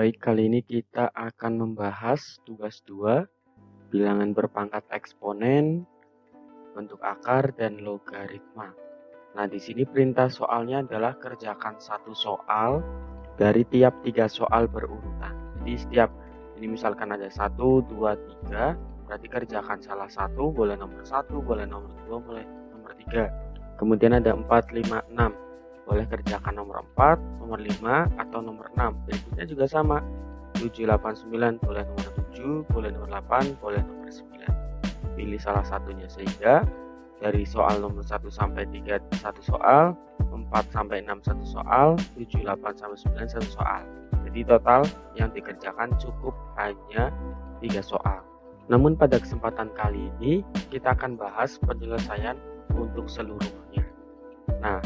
Baik, kali ini kita akan membahas tugas 2, bilangan berpangkat eksponen, bentuk akar, dan logaritma. Nah, di sini perintah soalnya adalah kerjakan satu soal dari tiap 3 soal berurutan. Jadi setiap ini misalkan ada 1, 2, 3, berarti kerjakan salah satu, boleh nomor 1, boleh nomor 2, boleh nomor 3. Kemudian ada 4, 5, 6. Boleh kerjakan nomor 4, nomor 5, atau nomor 6. Berikutnya juga sama. 7, 8, 9, boleh nomor 7, boleh nomor 8, boleh nomor 9. Pilih salah satunya, sehingga dari soal nomor 1 sampai 3 satu soal, 4 sampai 6 satu soal, 7, 8 sampai 9 satu soal. Jadi total yang dikerjakan cukup hanya 3 soal. Namun pada kesempatan kali ini kita akan bahas penyelesaian untuk seluruhnya. Nah,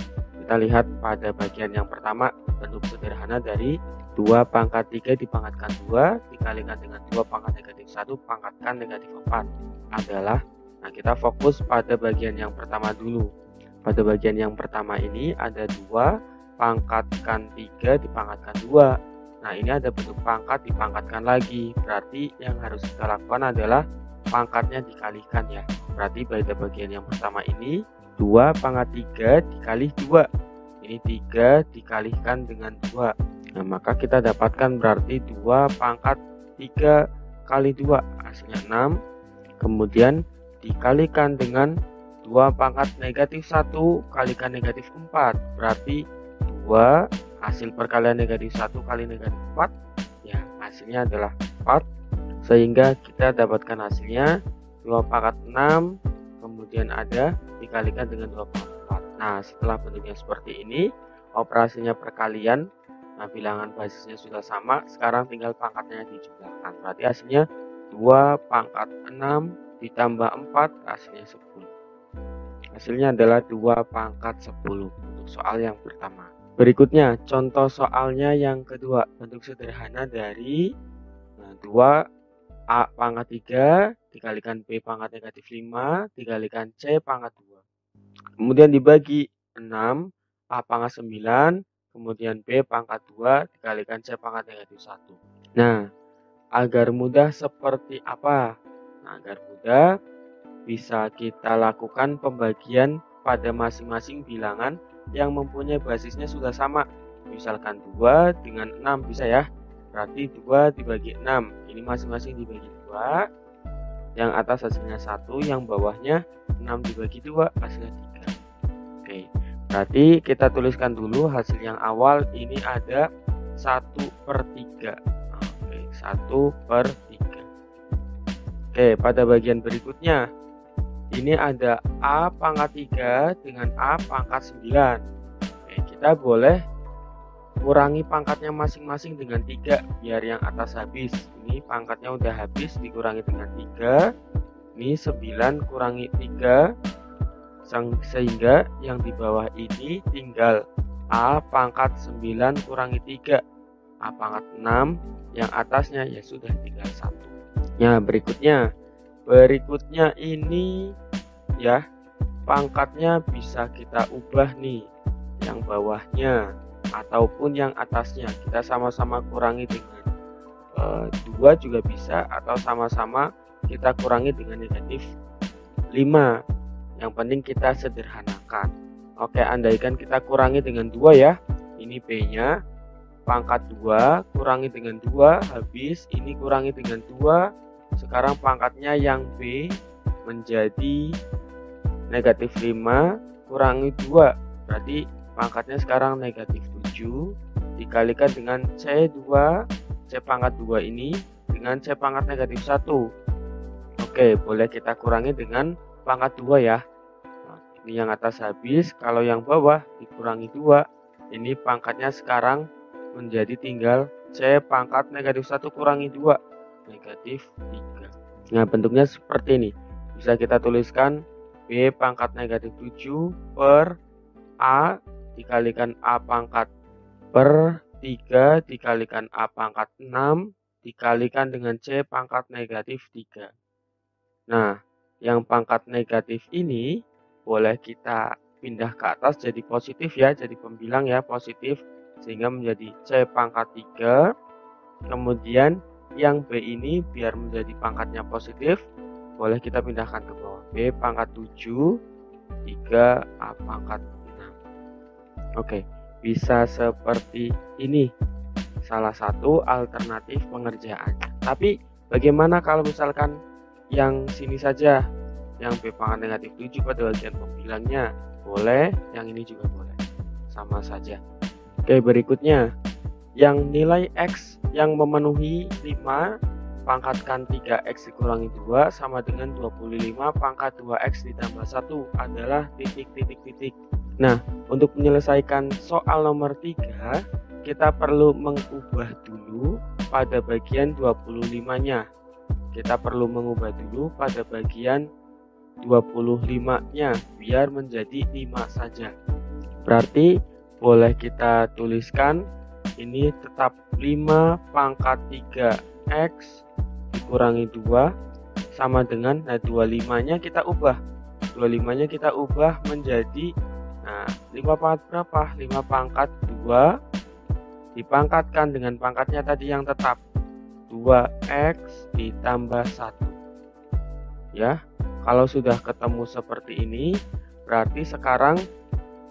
kita lihat pada bagian yang pertama, bentuk sederhana dari 2 pangkat 3 dipangkatkan 2 dikalikan dengan 2 pangkat negatif 1 pangkatkan negatif 4 adalah, nah kita fokus pada bagian yang pertama dulu. Pada bagian yang pertama ini ada 2 pangkatkan 3 dipangkatkan 2. Nah, ini ada bentuk pangkat dipangkatkan lagi. Berarti yang harus kita lakukan adalah pangkatnya dikalikan ya. Berarti pada bagian yang pertama ini 2 pangkat 3 dikali 2. Ini 3 dikalikan dengan 2. Nah, maka kita dapatkan berarti 2 pangkat 3 kali 2 hasilnya 6. Kemudian dikalikan dengan 2 pangkat negatif 1 kalikan negatif 4. Berarti 2 hasil perkalian negatif 1 kali negatif 4. Ya, hasilnya adalah 4. Sehingga kita dapatkan hasilnya 2 pangkat 6. Kemudian ada dikalikan dengan 2 pangkat 4. Nah, setelah bentuknya seperti ini, operasinya perkalian. Nah, bilangan basisnya sudah sama, sekarang tinggal pangkatnya dijumlahkan. Berarti hasilnya 2 pangkat 6 ditambah 4 hasilnya 10. Hasilnya adalah 2 pangkat 10 untuk soal yang pertama. Berikutnya, contoh soalnya yang kedua, bentuk sederhana dari 2 A pangkat 3 dikalikan B pangkat negatif 5 dikalikan C pangkat 2. Kemudian dibagi 6, A pangkat 9, kemudian B pangkat 2 dikalikan C pangkat negatif 1. Nah, agar mudah seperti apa? Nah, agar mudah bisa kita lakukan pembagian pada masing-masing bilangan yang mempunyai basisnya sudah sama. Misalkan 2 dengan 6 bisa ya. Berarti 2 dibagi 6. Ini masing-masing dibagi 2. Yang atas hasilnya 1, yang bawahnya 6 dibagi 2 hasilnya 3. Oke, berarti kita tuliskan dulu hasil yang awal ini ada 1/3. Oke, 1/3. Oke, pada bagian berikutnya ini ada A pangkat 3 dengan A pangkat 9. Oke, kita boleh kurangi pangkatnya masing-masing dengan 3 biar yang atas habis. Ini pangkatnya udah habis, dikurangi dengan 3. Ini 9 kurangi 3, sehingga yang di bawah ini tinggal A pangkat 9 kurangi 3, A pangkat 6, yang atasnya ya sudah tinggal 1. Nah, berikutnya ini ya, pangkatnya bisa kita ubah nih, yang bawahnya ataupun yang atasnya kita sama-sama kurangi dengan 2 juga bisa, atau sama-sama kita kurangi dengan negatif 5. Yang penting kita sederhanakan. Oke, andaikan kita kurangi dengan 2 ya. Ini B-nya pangkat 2 kurangi dengan 2 habis, ini kurangi dengan 2. Sekarang pangkatnya yang B menjadi negatif 5 kurangi 2. Berarti pangkatnya sekarang negatif 7 dikalikan dengan C2, C pangkat 2 ini dengan C pangkat negatif 1. Oke, boleh kita kurangi dengan pangkat 2 ya. Nah, ini yang atas habis, kalau yang bawah dikurangi 2. Ini pangkatnya sekarang menjadi tinggal C pangkat negatif 1 kurangi 2, negatif 3. Nah, bentuknya seperti ini. Bisa kita tuliskan B pangkat negatif 7 per A dikalikan A pangkat per 3 dikalikan A pangkat 6 dikalikan dengan C pangkat negatif 3. Nah, yang pangkat negatif ini boleh kita pindah ke atas jadi positif ya, jadi pembilang ya, positif, sehingga menjadi C pangkat 3 Kemudian yang B ini biar menjadi pangkatnya positif, boleh kita pindahkan ke bawah. B pangkat 7, 3 A pangkat 6. Oke, bisa seperti ini salah satu alternatif pengerjaannya. Tapi bagaimana kalau misalkan yang sini saja, yang B pangkat negatif 7 pada bagian pembilangnya? Boleh, yang ini juga boleh, sama saja. Oke, berikutnya yang nilai X yang memenuhi 5 pangkatkan 3X dikurangi 2 sama dengan 25 pangkat 2X ditambah 1 adalah titik. Nah, untuk menyelesaikan soal nomor 3, kita perlu mengubah dulu pada bagian 25-nya. Kita perlu mengubah dulu pada bagian 25-nya biar menjadi 5 saja. Berarti boleh kita tuliskan ini tetap 5 pangkat 3X dikurangi 2 sama dengan 25-nya kita ubah. 25-nya kita ubah menjadi 5 pangkat berapa? 5 pangkat 2 dipangkatkan dengan pangkatnya tadi yang tetap 2X ditambah 1. Ya, kalau sudah ketemu seperti ini, berarti sekarang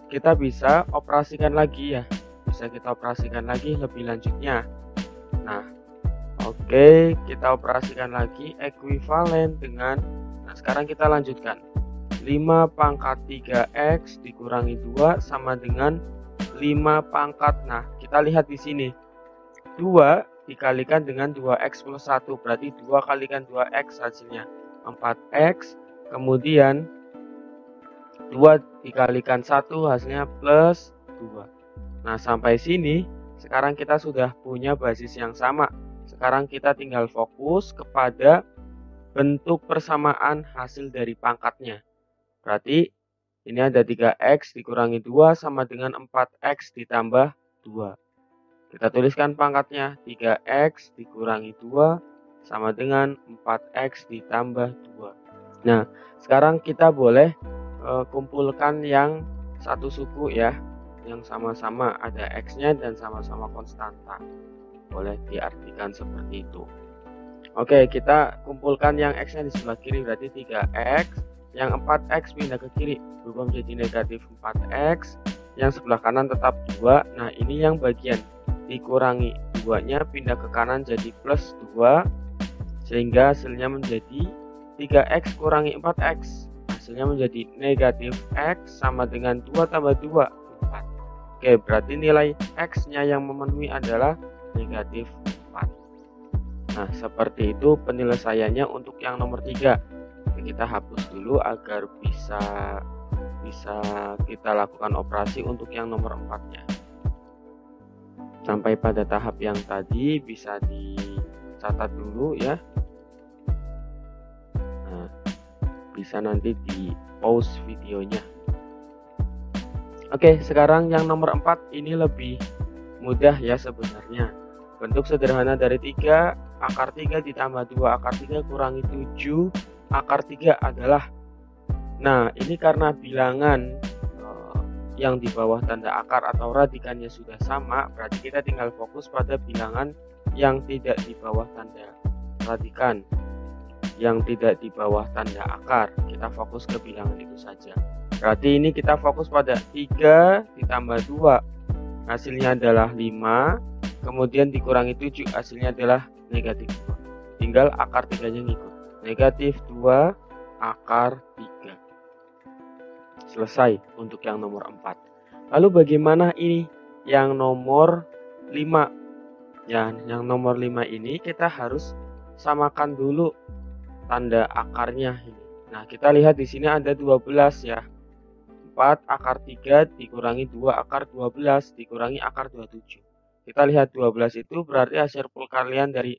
kita bisa operasikan lagi ya. Bisa kita operasikan lagi lebih lanjutnya. Nah, oke, kita operasikan lagi ekuivalen dengan, sekarang kita lanjutkan. 5 pangkat 3X dikurangi 2 sama dengan 5 pangkat. Nah, kita lihat di sini. 2 dikalikan dengan 2X plus 1, berarti 2 kalikan 2X hasilnya 4X. Kemudian 2 dikalikan 1 hasilnya plus 2. Nah, sampai sini sekarang kita sudah punya basis yang sama. Sekarang kita tinggal fokus kepada bentuk persamaan hasil dari pangkatnya. Berarti ini ada 3X dikurangi 2 sama dengan 4X ditambah 2. Kita tuliskan pangkatnya 3X dikurangi 2 sama dengan 4X ditambah 2. Nah, sekarang kita boleh kumpulkan yang satu suku ya, yang sama-sama ada X-nya dan sama-sama konstanta. Boleh diartikan seperti itu. Oke, kita kumpulkan yang X-nya di sebelah kiri, berarti 3X. Yang 4X pindah ke kiri, berubah menjadi negatif 4X. Yang sebelah kanan tetap 2. Nah, ini yang bagian dikurangi 2-nya pindah ke kanan jadi plus 2. Sehingga hasilnya menjadi 3X kurangi 4X. Hasilnya menjadi negatif X sama dengan 2 tambah 2, 4. Oke, berarti nilai X-nya yang memenuhi adalah negatif 4. Nah, seperti itu penyelesaiannya untuk yang nomor 3. Kita hapus dulu agar bisa kita lakukan operasi untuk yang nomor 4-nya. Sampai pada tahap yang tadi bisa dicatat dulu ya. Nah, bisa nanti di pause videonya. Oke, sekarang yang nomor 4 ini lebih mudah ya sebenarnya. Bentuk sederhana dari 3, akar 3 ditambah 2 akar 3 kurangi 7 akar 3 adalah. Nah, ini karena bilangan yang di bawah tanda akar atau radikannya sudah sama, berarti kita tinggal fokus pada bilangan yang tidak di bawah tanda radikan, yang tidak di bawah tanda akar. Kita fokus ke bilangan itu saja. Berarti ini kita fokus pada 3 ditambah 2, hasilnya adalah 5, kemudian dikurangi 7, hasilnya adalah negatif 2. Tinggal akar 3-nya ngikut. Negatif 2 akar 3. Selesai untuk yang nomor 4. Lalu bagaimana ini yang nomor 5? Ya, yang nomor 5 ini kita harus samakan dulu tanda akarnya ini. Nah, kita lihat di sini ada 12 ya. 4 akar 3 dikurangi 2 akar 12 dikurangi akar 27. Kita lihat 12 itu berarti hasil perkalian dari,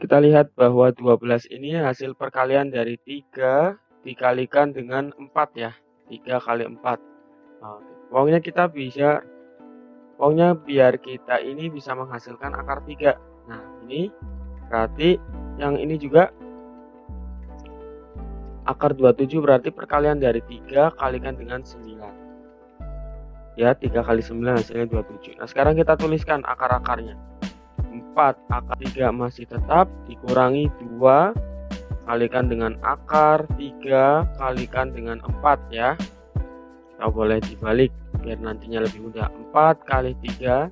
kita lihat bahwa 12 ini hasil perkalian dari 3 dikalikan dengan 4 ya. 3 kali 4. Nah, pokoknya kita bisa, biar kita ini bisa menghasilkan akar 3. Nah, ini berarti yang ini juga akar 27 berarti perkalian dari 3 kalikan dengan 9. Ya, 3 kali 9 hasilnya 27. Nah, sekarang kita tuliskan akar-akarnya. akar 3 masih tetap, dikurangi 2 kalikan dengan akar 3 kalikan dengan 4 ya. Kita boleh dibalik biar nantinya lebih mudah. 4 kali 3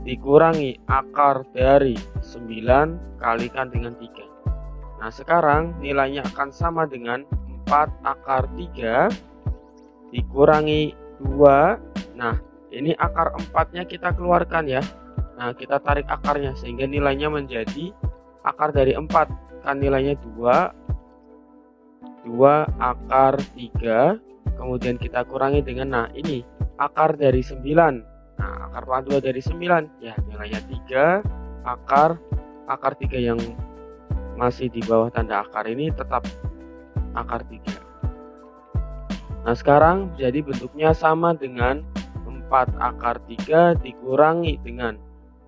dikurangi akar dari 9 kalikan dengan 3. Nah sekarang nilainya akan sama dengan 4 akar 3 dikurangi 2. Nah ini akar 4 nya kita keluarkan ya. Nah kita tarik akarnya sehingga nilainya menjadi akar dari 4 kan nilainya 2 akar 3 kemudian kita kurangi dengan nah ini akar dari 9. Nah akar pangkat 2 dari 9 ya nilainya 3 akar 3 yang masih di bawah tanda akar ini tetap akar 3. Nah sekarang jadi bentuknya sama dengan 4 akar 3 dikurangi dengan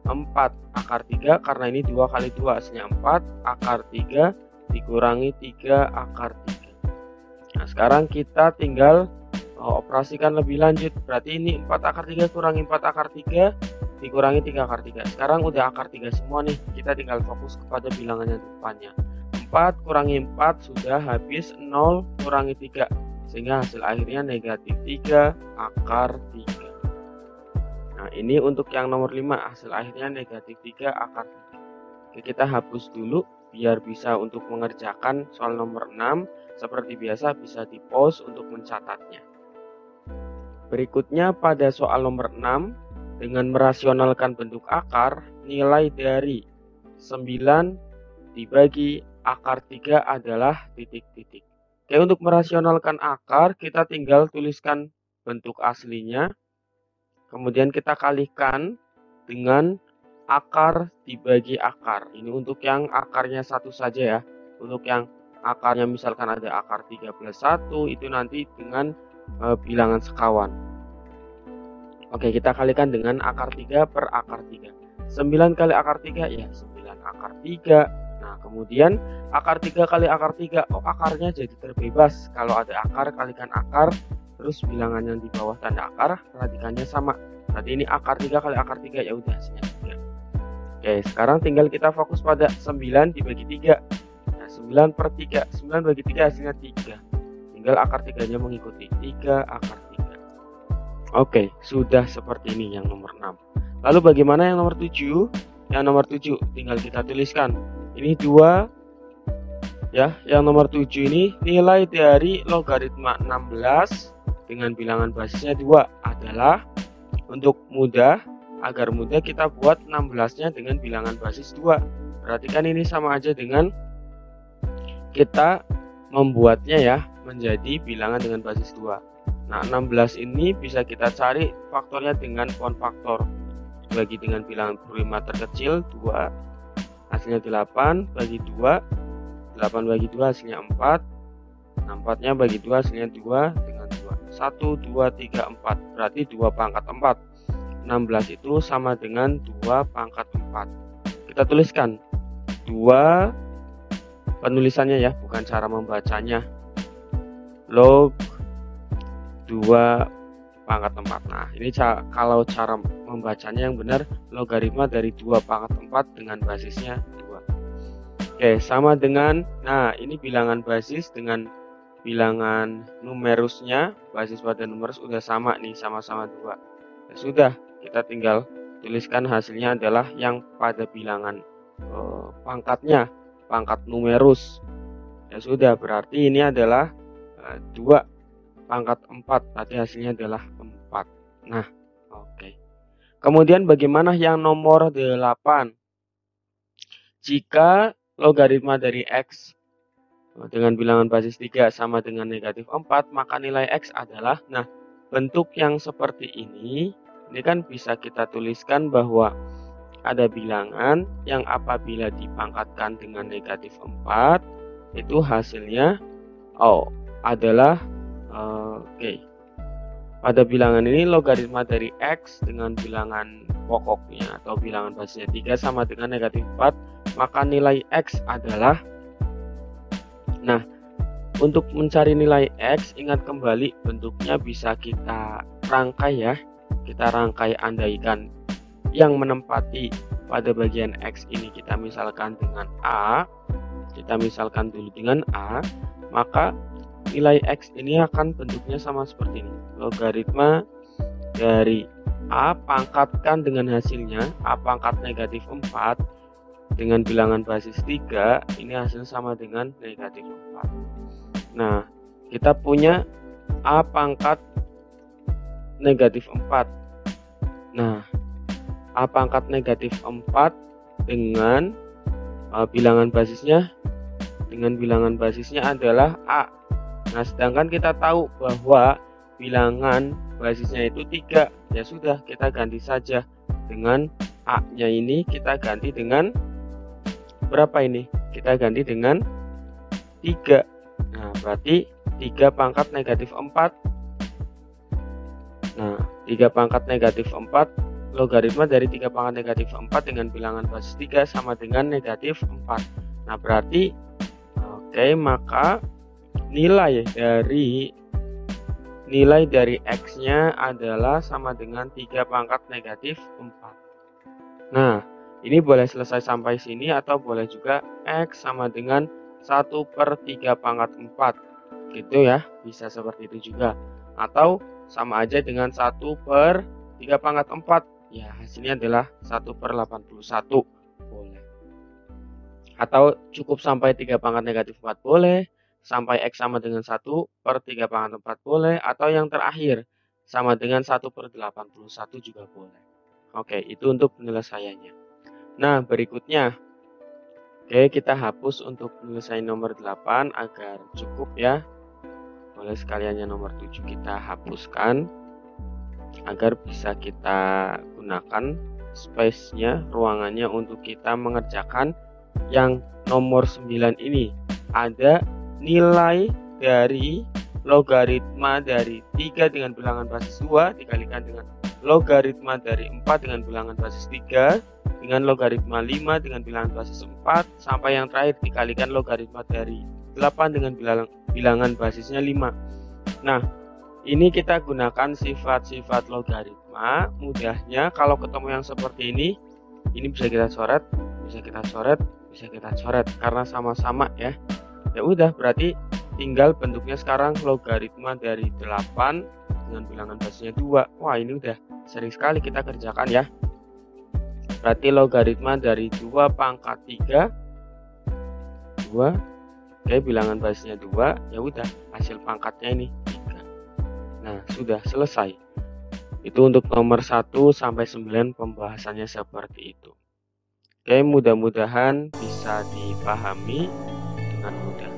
4 akar 3 karena ini 2 kali 2 hasilnya 4 akar 3 dikurangi 3 akar 3. Nah sekarang kita tinggal operasikan lebih lanjut. Berarti ini 4 akar 3 kurangi 4 akar 3 dikurangi 3 akar 3. Sekarang udah akar 3 semua nih. Kita tinggal fokus kepada bilangan yang depannya. 4 kurangi 4 sudah habis, 0 kurangi 3 sehingga hasil akhirnya negatif 3 akar 3. Nah ini untuk yang nomor 5 hasil akhirnya negatif 3 akar 3. Oke, kita hapus dulu biar bisa untuk mengerjakan soal nomor 6. Seperti biasa bisa di pause untuk mencatatnya. Berikutnya pada soal nomor 6 dengan merasionalkan bentuk akar, nilai dari 9 dibagi akar 3 adalah titik-titik. Oke, untuk merasionalkan akar kita tinggal tuliskan bentuk aslinya. Kemudian kita kalikan dengan akar dibagi akar. Ini untuk yang akarnya 1 saja ya. Untuk yang akarnya misalkan ada akar 3 plus 1 itu nanti dengan bilangan sekawan. Oke, kita kalikan dengan akar 3 per akar 3. 9 kali akar 3 ya 9 akar 3. Nah kemudian akar 3 kali akar 3. Oh akarnya jadi terbebas. Kalau ada akar kalikan akar. Terus bilangan yang di bawah tanda akar radikannya sama. Berarti ini akar 3 kali akar 3 ya udah hasilnya 3. Oke sekarang tinggal kita fokus pada 9 dibagi 3. Nah 9 per 3 9 bagi 3 hasilnya 3. Tinggal akar 3 nya mengikuti 3 akar 3. Oke sudah seperti ini yang nomor 6. Lalu bagaimana yang nomor 7? Yang nomor 7 tinggal kita tuliskan. Ini 2 ya. Yang nomor 7 ini nilai dari logaritma 16 dengan bilangan basisnya 2 adalah, untuk mudah, agar mudah kita buat 16 nya dengan bilangan basis 2. Berarti kan ini sama aja dengan kita membuatnya ya menjadi bilangan dengan basis 2. Nah 16 ini bisa kita cari faktornya dengan pohon faktor. Bagi dengan bilangan prima terkecil 2 hasilnya 8, bagi 2 8 bagi 2 hasilnya 4. Nah 4 nya bagi 2 hasilnya 2 dengan 2 1, 2, 3, 4. Berarti 2 pangkat 4. 16 itu sama dengan 2 pangkat 4. Kita tuliskan 2 penulisannya ya, bukan cara membacanya. Log 2 pangkat 4. Nah ini kalau cara membacanya yang benar, logaritma dari 2 pangkat 4 dengan basisnya 2. Oke sama dengan, nah ini bilangan basis dengan bilangan numerusnya, basis pada numerus udah sama nih, sama-sama 2. Ya sudah, kita tinggal tuliskan hasilnya adalah yang pada bilangan pangkatnya, pangkat numerus. Ya sudah, berarti ini adalah 2 pangkat 4, tadi hasilnya adalah 4. Nah oke. Kemudian bagaimana yang nomor 8? Jika logaritma dari X dengan bilangan basis 3 sama dengan negatif 4, maka nilai X adalah, nah bentuk yang seperti ini kan bisa kita tuliskan bahwa ada bilangan yang apabila dipangkatkan dengan negatif 4 itu hasilnya adalah pada bilangan ini logaritma dari X dengan bilangan pokoknya atau bilangan basisnya 3 sama dengan negatif 4, maka nilai X adalah, nah untuk mencari nilai X ingat kembali bentuknya bisa kita rangkai ya, kita rangkai andaikan yang menempati pada bagian X ini kita misalkan dengan A, maka nilai X ini akan bentuknya sama seperti ini. Logaritma dari A pangkatkan dengan hasilnya, A pangkat negatif 4 dengan bilangan basis 3, ini hasil sama dengan negatif 4. Nah, kita punya A pangkat negatif 4. Nah, A pangkat negatif 4 dengan bilangan basisnya adalah A. Nah, sedangkan kita tahu bahwa bilangan basisnya itu 3. Ya sudah, kita ganti saja dengan A-nya ini, kita ganti dengan berapa ini? Kita ganti dengan 3. Nah, berarti 3 pangkat negatif 4. Nah, 3 pangkat negatif 4, logaritma dari 3 pangkat negatif 4 dengan bilangan basis 3 sama dengan negatif 4. Nah, berarti maka nilai dari X-nya adalah sama dengan 3 pangkat negatif 4. Nah, ini boleh selesai sampai sini, atau boleh juga X sama dengan 1/3 pangkat 4. Gitu ya, bisa seperti itu juga. Atau sama aja dengan 1/3 pangkat 4. Ya, hasilnya adalah 1/81. Boleh. Atau cukup sampai 3 pangkat negatif 4 boleh. Sampai X sama dengan 1/3 pangkat 4 boleh. Atau yang terakhir sama dengan 1/81 juga boleh. Oke, itu untuk penyelesaiannya. Nah, berikutnya kita hapus untuk penyelesaian nomor 8 agar cukup ya. Boleh sekalian yang nomor 7 kita hapuskan agar bisa kita gunakan space-nya, ruangannya untuk kita mengerjakan yang nomor 9 ini. Ada nilai dari logaritma dari 3 dengan bilangan basis 2 dikalikan dengan logaritma dari 4 dengan bilangan basis 3 dengan logaritma 5 dengan bilangan basis 4 sampai yang terakhir dikalikan logaritma dari 8 dengan bilangan basisnya 5. Nah, ini kita gunakan sifat-sifat logaritma. Mudahnya kalau ketemu yang seperti ini bisa kita coret, bisa kita coret, bisa kita coret karena sama-sama ya. Ya udah, berarti tinggal bentuknya sekarang logaritma dari 8 dengan bilangan basisnya 2. Wah, ini udah sering sekali kita kerjakan ya. Berarti logaritma dari 2 pangkat 3 2. Bilangan basisnya 2, ya udah hasil pangkatnya ini 3. Nah, sudah selesai. Itu untuk nomor 1 sampai 9 pembahasannya seperti itu. Mudah-mudahan bisa dipahami dengan mudah.